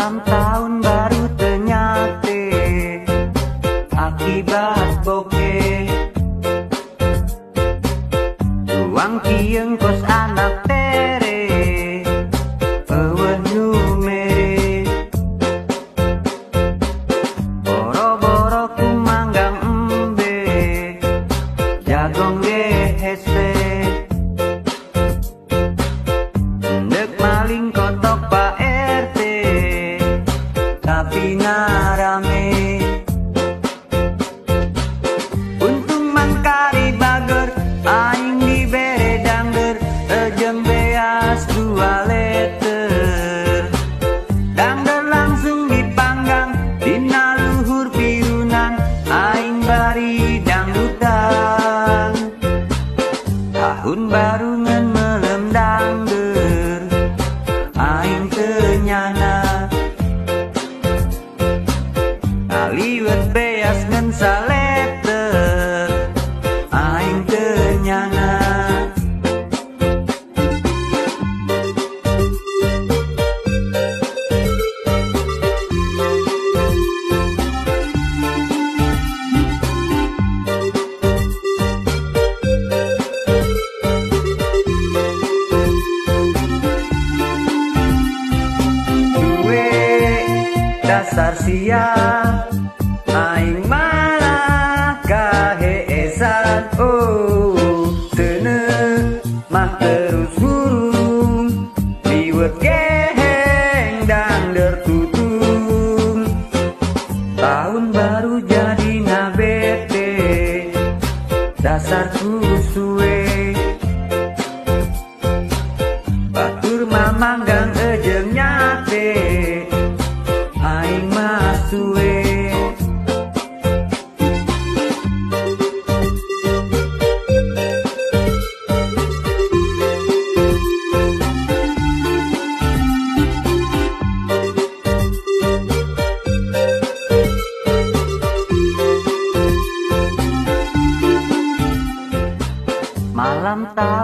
Malam tahun baru ternyata akibat bokeh. Uang kieng kos anak tere eueuh nu mere. Boro-boro ku manggang embe jagong ge hese. Ndek maling kotok Pak RT tapi narame. Untung mangkari bager aing dibere dangder jeung beas 2 liter. Dangder langsung dipanggang dina luhur pirunan aing bari dangdutan. Tahun baru ngan melem dangder aing teu nyana. Kaliwet beas ngan saleter aing teu nyana. Dasar sia aing malah kaheesan. Oh teuneu mah terus hurung liwet geheng dangder tutung. Tahun baru jadi bete dasar kusuwe. Batur mamanggang jeung nyate aing mah suwe. Malam tahun